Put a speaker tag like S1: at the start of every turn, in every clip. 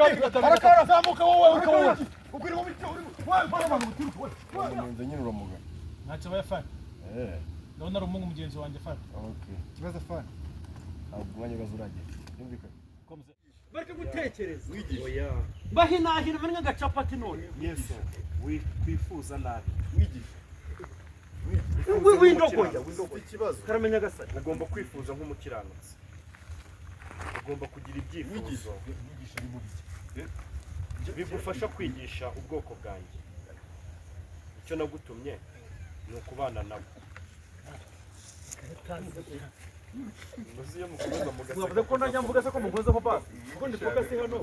S1: arakara zamuka wowe ukawura ukuri mu bityo wawe bana mu tiruko wowe
S2: Umenze nyine uramuga.
S1: ntacyo bayafana ndabona ari umungu mugenzi wanjye fana
S2: Okay.
S1: kibazo fana
S2: Abwanye gazurage. Yumvika.
S3: bareke gutekereza
S2: Oya.
S3: bahinahira bari nk'agacapati none
S2: Yesu. Kwifuza nabi. Wigisha.
S3: windogoya
S2: Ikibazo.
S3: karamenya gasari
S2: Ugomba kwifuza nk'umukiranutsi. Ugomba kugira ibyifuzo.
S1: wigisha ni mubi
S2: Bigufasha kwigisha ubwoko bwanjye. Icyo nagutumye ni ukubana nabo. Muziye mukomeza mugaseka.
S3: mwavuze ko najya mvuga se ko mugoze ko basi kuko ndi focus hano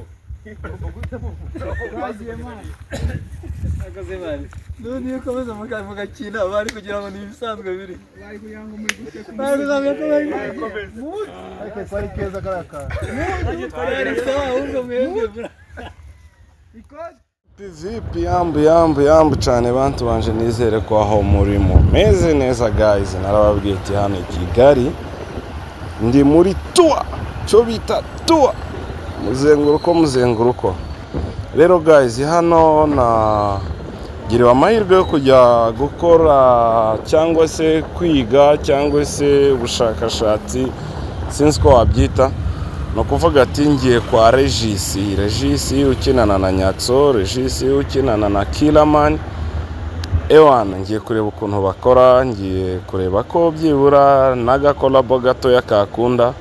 S3: akaze mali none ukomeza mugakina bari kugira ngo ni ibisanzwe biri
S1: bari kugira ngo muri gute
S3: bari kugira ngo bari
S1: ariko kwari keza karaka
S3: ari sawa ahubwo mwebwe
S4: Vipi yambu cyane bantu banje nizere ko aho murimo meze neza guys narababwiye ati hano i Kigali ndi muri tour cyo bita tour muzenguruko rero guys hano nagiriwe amahirwe yo kujya gukora cyangwa se kwiga cyangwa se ubushakashatsi sinzi ko wabyita no kuvuga ati ngiye kwa Regis ukinana na Nyatso, Regis ukinana na Killaman. Ewana ngiye kureba ukuntu bakora, ngiye kureba ko byibura n'agakolabo gatoya kakunda.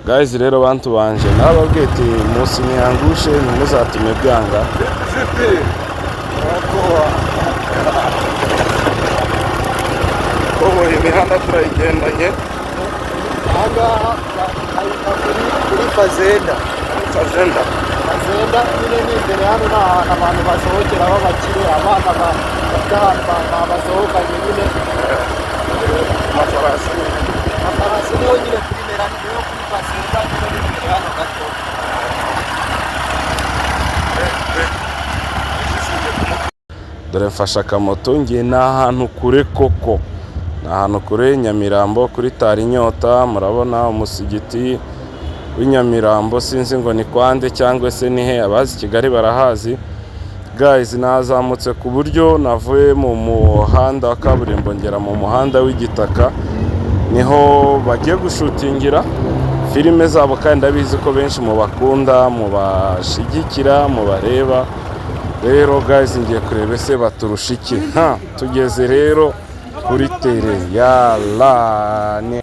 S4: Guys rero bantu banje nababwiye ati musi nyangushe nimuzatume byanga. Kobo imihanda turayigendanye.
S1: kuri fazenda nyine ni imbere hano ni ahantu abantu basohokera b'abakire abana bafite ahantu basohokanye nyine amafarasi niho nyine kuri merani niho kuri fazenda nyine ni imbere hano gato
S4: dore mfashe akamoto ngiye n'ahantu kure koko ahantu kure Nyamirambo kuri Tarinyota murabona umusigiti w'Inyamirambo sinzi ngo ni kwande cyangwa se ni he abazi Kigali barahazi guys nazamutse ku buryo navuye mu muhanda wa kaburimbo ngera mu muhanda w'igitaka niho bagiye gushutingira filime zabo kandi ndabizi ko benshi mu bakunda mu bashigikira mu bareba rero guys ngiye kureba ese baturusha iki tugeze rero kuri tere yala ni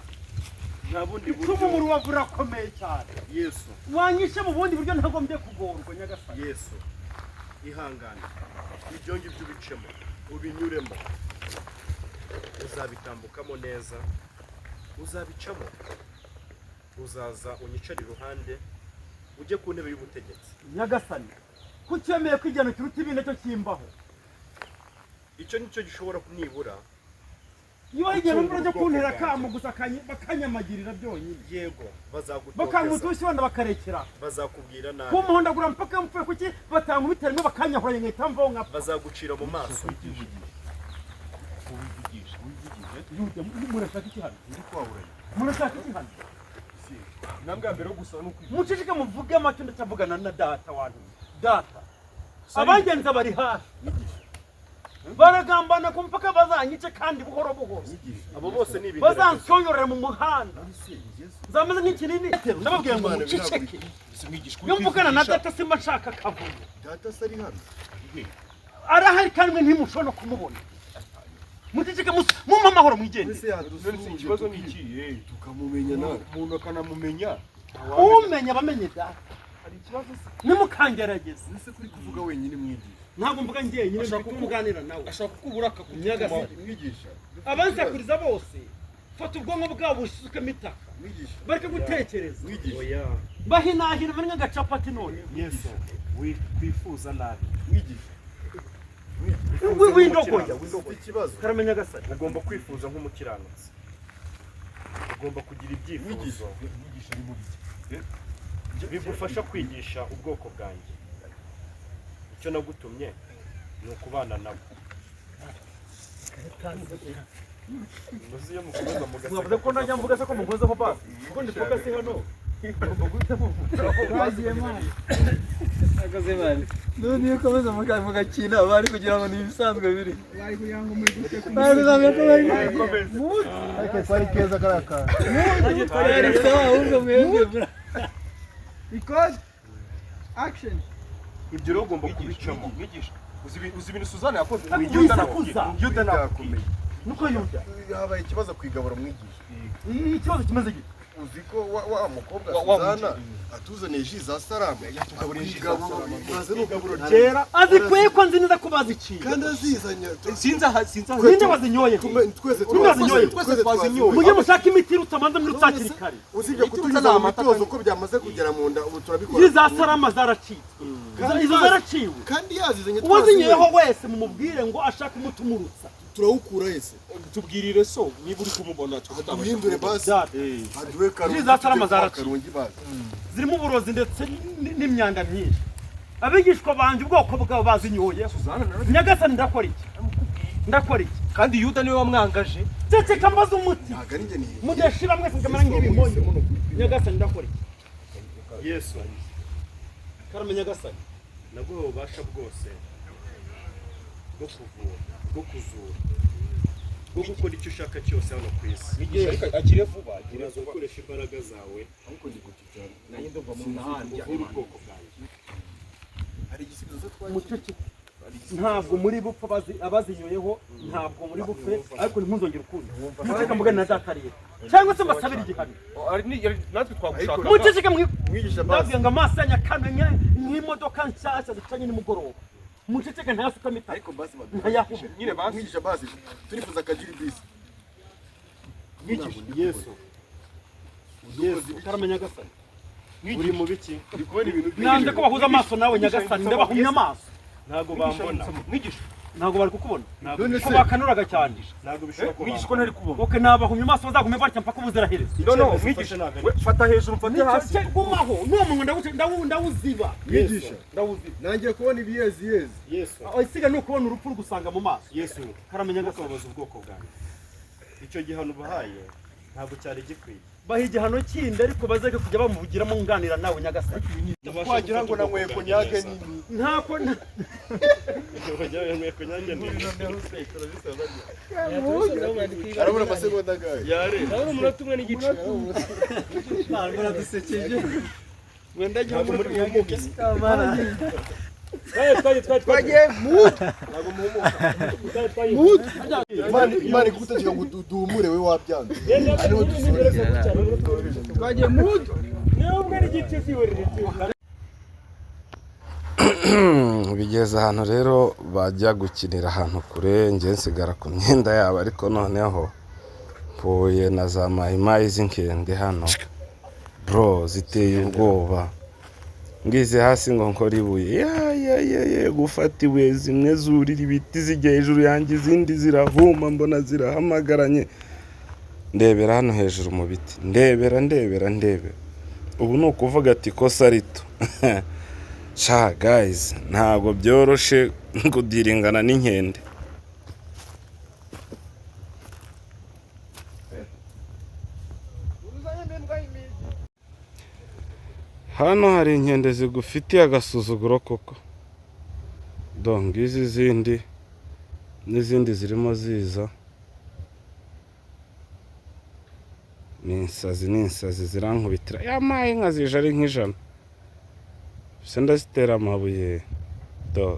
S3: icumu mu rubavu rakomeye cyane
S2: Yesu.
S3: wanyishe mu bundi buryo ntagombye kugorwa nyagasani
S2: Yesu. Ihangane. Ibyo ngibyo ubicemo. Ubinyuremo. Uzabitambukamo neza. Uzabicamo. Uzaza unyicare iruhande. Ujye ku ntebe y'ubutegetsi.
S3: nyagasani kucyemeye kwijyana kiruta ibindi cyo kimbaho
S2: Icyo nicyo gishobora nibura.
S3: iyo igihe bamwe bajya kuntera kamu gusa bakanyamagirira byonyine
S2: Yego. Bazagutoteza.
S3: bakangutushye wanda bakarekera
S2: Bazakubwira nabi.
S3: kumuhondagura mpaka mpfuye kuki batankubiteramo bakanyahura nkahita mvaho nkapfa
S2: Bazagucira mu maso.
S3: murashaka iki hano
S2: Ndi kwahuranya.
S3: murashaka iki hano
S2: Nambwa mbere yo gusaba no kwivuga.
S3: muceceke muvuge amacyo ndacavugana na data wantu data abagenza bari hafi baragambana ku mpaka bazanyice kandi buhoro buhoro
S2: Abo bose ni ibintu.
S3: bazansonyorera mu muhanda zameze nk'ikinini ndababwiye ngo muceceke iyo mvugana na data simba nshaka akavuyo
S2: Data sari hano.
S3: arahari kandi mwe ntimushobora no kumubona muceceke mumpe amahoro mwigende
S2: Ikibazo ni iki? Tukamumenya nawe. Umuntu akanamumenya.
S3: umenya abamenye data
S2: Hari ikibazo se?
S3: nimukangerageze
S2: Ese kuri kuvuga wenyine mwigisha.
S3: ntabwo mvuga njye nyine ndashaka kumuganira nawe
S2: Ashaka kubura
S3: Nyagasi.
S2: mwigisha.
S3: abansakuriza bose fata ubwonko bwabo busukemo itaka
S2: Mwigisha.
S3: bareke gutekereza
S2: Mwigisha. Oya.
S3: bahinahira bari nk'agacapati none
S2: Yesu. Kwifuza nabi. Mwigisha.
S3: windogoya
S2: Ikibazo.
S3: karamenya gasari
S2: Ugomba kwifuza nk'umukiranutsi. Ugomba kugira ibyifuzo.
S1: wigisha ni mubi
S2: Bigufasha kwigisha ubwoko bwanjye. Icyo nagutumye ni ukubana nabo. Muziye mukomeza mugaseka.
S3: mwavuze ko najya mvuga se ko mugoze ko basi kuko ndi focus hano
S1: murakoze bari none iyo komeza mugakina bari kugira ngo ni ibisanzwe biri bari kugira ngo muri gute ariko twari keza karaka twari sawa ahubwo mwebwe because action
S2: ibyo rero ugomba kubicamo mwigisha uzi ibintu Suzana yakoze Yuda nakomeye
S3: nuko Yuda
S2: habaye ikibazo kwigabura mwigisha
S3: ikibazo kimaze gito
S2: uzi ko wa mukobwa Suzana atuzaniye ji za Salama yatugaburije ji za Salama maze n'ugaburo
S3: kera azikuye ko nzi neza ko baziciye
S2: kandi azizanya
S3: sinza bazinyoye
S2: twese
S3: twazinyoye mujye mushaka imiti rutamanza muri rutakiri kare
S2: uzibye kutugiza amatozo ko byamaze kugera mu nda ubu turabikora
S3: ji za Salama zaracitse izo zaraciwe
S2: kandi yazizanye
S3: uwazinyoyeho wese mumubwire ngo ashaka umutumurutsa
S2: turawukura ese
S5: tubwirire so niba uri kumubona
S2: tuhindure basi aduwe
S3: ji za Salama zaracitse zirimo uburozi ndetse n'imyanda myinshi abigishwa banje ubwoko bwabo bazinyoye Nyagasani ndakora iki
S5: kandi Yuda niwe wamwangaje
S3: cece kamaze umuti mudashira mwese ngamara nk'ibimonyo Nyagasani ndakora iki
S5: Yesu
S3: karame Nyagasani
S5: nabwo ubasha bwose bwo kuvura bwo kuzura bwo gukora icyo ushaka cyose hano ku isi akire vuba uraza gukoresha imbaraga zawe
S2: ariko ndi gukijana
S5: nanjye ndumva mu ntahandi ubwoko bwanjye
S2: hari igisubizo
S3: mucece ntabwo muri bupfa abazinyoyeho ntabwo muri bupfe ariko ntimuzongere ukundi mucece mugane na data rero cyangwa se mbasabire igihano
S5: natwe twagushaka
S3: mucece
S2: mwigisha basi
S3: ngo amaso yanyu akamenya nk'imodoka nshyashya zicanye nimugoroba muceceke ntayasukamo itaka
S2: ariko basi
S3: ntayahume
S2: nyine mwigisha basi turifuza akagiri bisi
S3: Yesu karame Nyagasani
S5: uri mu biki
S2: uri kubona ibintu
S3: nanze ko bahuza amaso nawe Nyagasani ndabahumye amaso
S5: ntago bambona
S3: mwigisha ntago bari kukubona ko bakanuraga cyane
S5: ntago bishobora kuba
S2: mwigisha ko ntari kubona
S3: oke nabahumye amaso bazagume batya mpaka ubuziraherezo
S2: no mwigisha fata hejuru mfate hasi
S3: gumaho n'umuntu ndawuziba
S2: mwigisha
S3: ndawuziba
S2: nangiye kubona ibiyezi
S5: Yesu
S3: isiga ni ukubona urupfu rugusanga mu maso
S5: Yesu
S3: karame Nyagasani
S5: babaza ubwoko bwanjye icyo gihano ubahaye ntabwo cyari gikwiye
S3: baha igihano kindi ariko bazeke kujya bamuvugiramo nganira nawe Nyagasani
S2: wagira ngo nanyweye konyage nini
S3: ntako
S2: arabura amasegonda gahe
S5: ndabona umunota umwe n'igice
S3: muradusekeje
S5: wenda gihugu muri bumuke
S2: twagiye imana ikutegeka ngo duhumure we wabyanze ariho dusoreza
S1: twagiye mudu
S3: nubwo ari igice siwerere
S4: bigeze ahantu rero bajya gukinira ahantu kure njye nsigara ku myenda yabo ariko noneho mpuye na za mayimayi z'inkende hano bro ziteye ubwoba ngize hasi ngo nkora ibuye gufata ibuye zimwe zurira ibiti zijya hejuru yanjye izindi ziravuma mbona zirahamagaranye ndebera hano hejuru mu biti ndebera ubu ni ukuvuga ati kosa rito sha guys ntabwo byoroshe kudiringana n'inkende hano hari inkende zigufitiye agasuzuguro koko donc izi zindi n'izindi zirimo ziza ni insazi zirankubitira yamaye inka zije ari nk'ijana se ndazitera amabuye do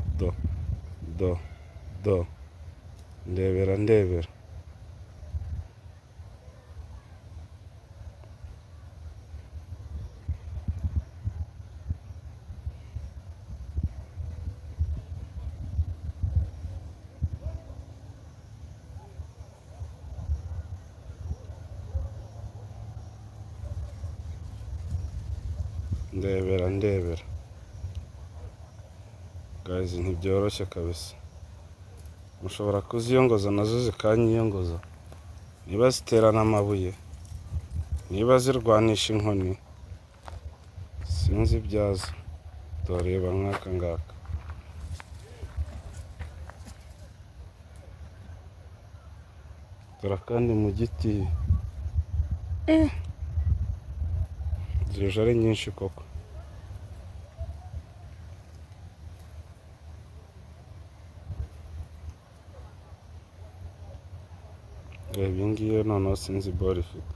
S4: ndebera guys ntibyoroshye kabisa mushobora kuziyongoza nazo zikanyiyongoza niba ziterana amabuye niba zirwanisha inkoni sinzi ibyazo doreba nk'aka ngaka dore kandi mu giti zije ari nyinshi koko Reba iyi ngiyi noneho sinzi ball ifite.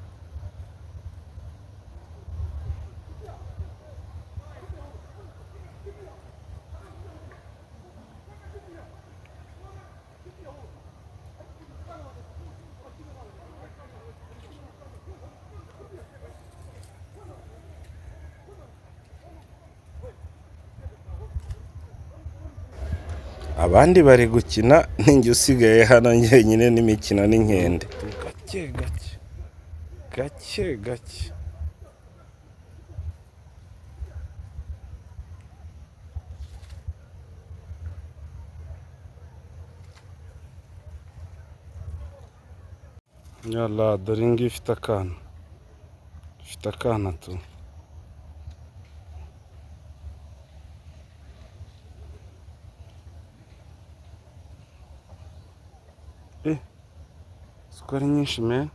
S4: Abandi bari gukina ninjye usigaye hano njyenyine n'imikino n'inkende. Gake gake gake gake. Yalla dore iyi ngiyi ifite akana. Ifite akana tu. Skoro nyinshi man.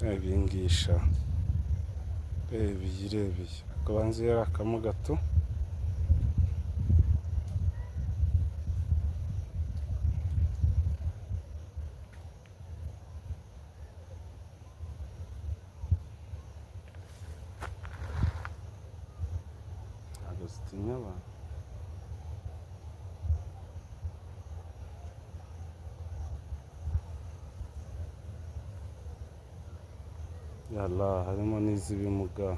S4: Ebingisha. Ebiyirebiye. Akabanza yarakamo gato. Agostinho lá. Yalla harimo n'izibimuga,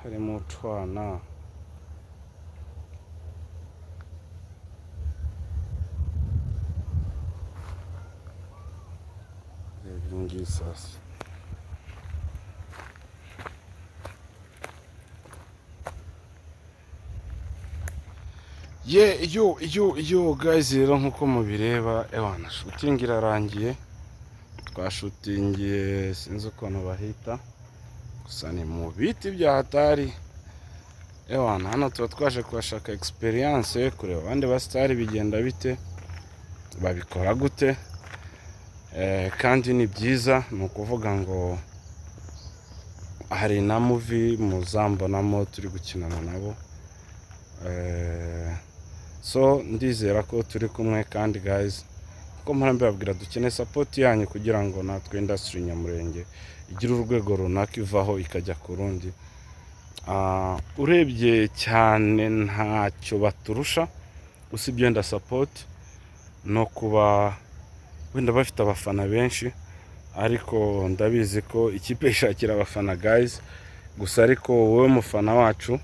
S4: harimo utwana. Ebingi sasa. Yo guys, rero nkuko mubireba ewana shooting irarangiye. Twashutingiye sinzi ukuntu bahita, gusa ni mu biti bya hatari. Ewana hano tuba twaje kubashaka experience, kureba abandi basitari bigenda bite, babikora gute. Kandi ni byiza, ni ukuvuga ngo hari na movie muzambonamo turi gukinana nabo. So ndizera ko turi kumwe kandi guys, ko mpora mbabwira dukeneye support yanyu kugira ngo natwe industry Nyamurenge igira urwego runaka ivaho ikajya ku rundi. Urebye cyane ntacyo baturusha usibye nda support no kuba wenda bafite abafana benshi, ariko ndabizi ko ikipe ishakira abafana guys. Gusa ariko wowe mufana wacu,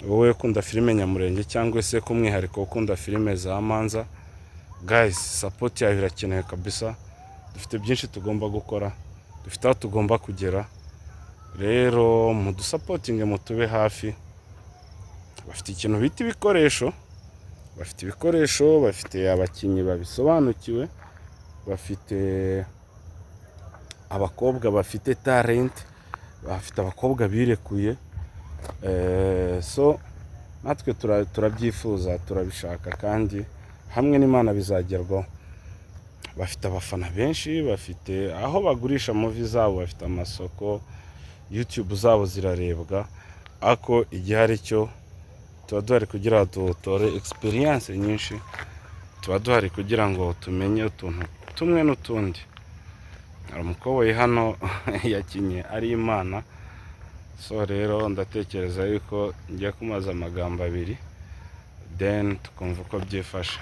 S4: wowe ukunda filime Nyamurenge cyangwa se kumwihariko ukunda filime za Manza, guys support yawe irakenewe kabisa. Dufite byinshi tugomba gukora, dufite aho tugomba kugera. Rero mudusupportinge, mutube hafi. Bafite ikintu bita ibikoresho, bafite abakinnyi babisobanukiwe, bafite abakobwa bafite talent, bafite abakobwa birekuye. So natwe turabyifuza, turabishaka kandi hamwe n'Imana bizagerwaho. Bafite abafana benshi, bafite aho bagurisha movie zabo, bafite amasoko, YouTube zabo zirarebwa. Ako igihari cyo tuba duhari kugira dutore experience nyinshi, tuba duhari kugira ngo tumenye utuntu tumwe n'utundi. Umukoboyi hano yakinye ari Imana. So rero ndatekereza yuko ngiye kumaza amagambo abiri, then tukumva uko byifashe.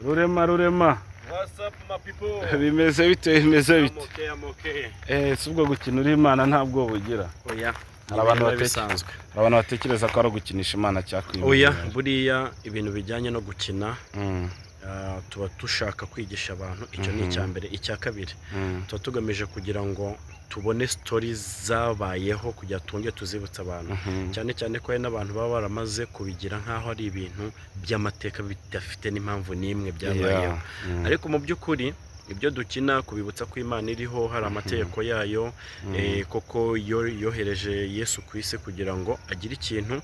S4: Rurema.
S5: What's up my people?
S4: Bimeze bite?
S5: I'm okay.
S4: Subwo gukina uri Imana ntabwo bugira.
S5: Oya.
S4: Hari abantu batekereza ko ari gukinisha Imana cyakwimye.
S5: Oya, buriya ibintu bijyanye no gukina tuba dushaka kwigisha abantu, icyo ni icya mbere. Icya kabiri tuba tugamije kugira ngo tubone stories zabayeho kugira tunge tuzibutsa abantu, cyane cyane ko hari n'abantu baba baramaze kubigira nkaho ari ibintu by'amateka bidafite n'impamvu n'imwe byabayeho. Ariko mu by'ukuri ibyo dukina kubibutsa ko Imana iriho hari amategeko yayo koko yohereje Yesu ku isi kugira ngo agire ikintu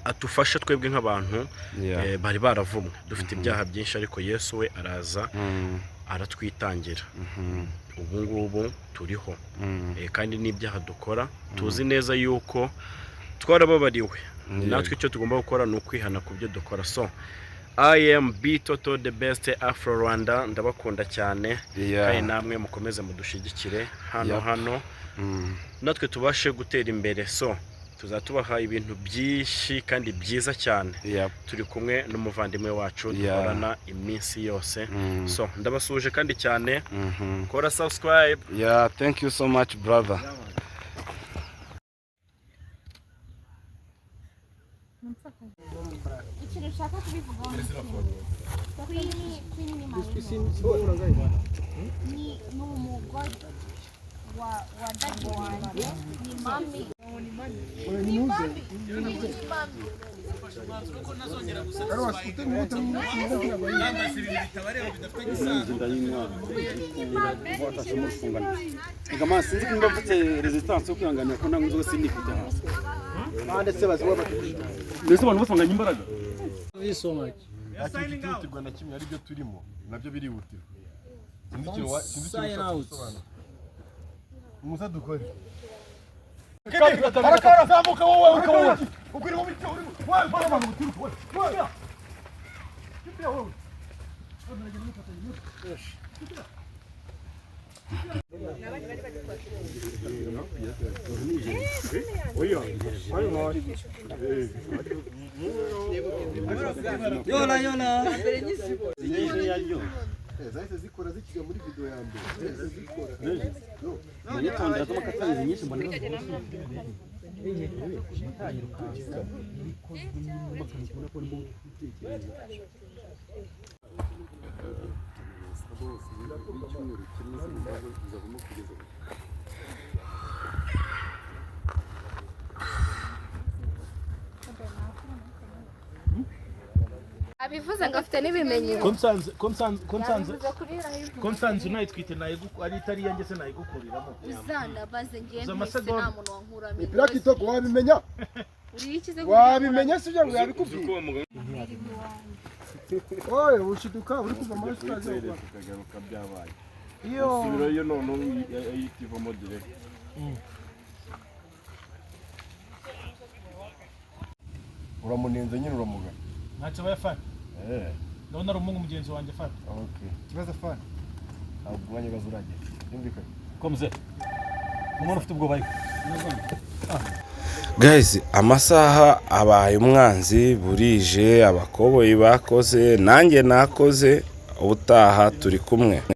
S5: atufashe twebwe nk'abantu bari baravumwe dufite ibyaha byinshi ariko Yesu we araza aratwitangira ubu ngubu turiho kandi n'ibyaha dukora tuzi neza yuko twarababariwe natwe icyo tugomba gukora ni ukwihana ku byo dukora. So I am B Toto the best Afro Rwanda, ndabakunda cyane kandi namwe mukomeze mudushigikire hano natwe tubashe gutera imbere. So tuzatubaha ibintu byinshi kandi byiza cyane. Turi kumwe n'umuvandimwe wacu dukorana iminsi yose. So ndabasuje kandi cyane kora subscribe.
S4: Thank you so much brother.
S6: Ikintu ushaka kubivugaho ni umugore wa dadi wanjye ni mami
S2: ikihutirwa na kimwe aribyo turimo nabyo birihutirwa. Musa dukore zamuka wowe ukabona ukwiriye mu bityo urimo wawe para abantu turuko wawe kipia wowe zahise zikora zikiga muri video ya mbere zikora
S3: Nitondera ko makatanga nyinshi mbona
S6: abivuze ngo afite n'ibimenyetso
S3: Konsanze unayitwite ari itari yanjye se nayigukuriramo
S6: uzana baze ngiye mbese nta muntu wankuramo
S2: Pirate Talk wabimenya sivyo ngo yabikubwiye oye ushiduka uri kuva muri sitazi ukagaruka byabaye iyo none yitivamo direct uramunenze nyine uramuga
S3: ntacyo bayafana ndabona ari umungu mugenzi wanjye fana
S2: kibazo fana ntabwo umwanya gazo uragiye yumvikanye
S3: komze umuntu ufite ubwoba ariko
S4: guys amasaha abaye umwanzi burije abakoboyi bakoze nanjye nakoze ubutaha turi kumwe.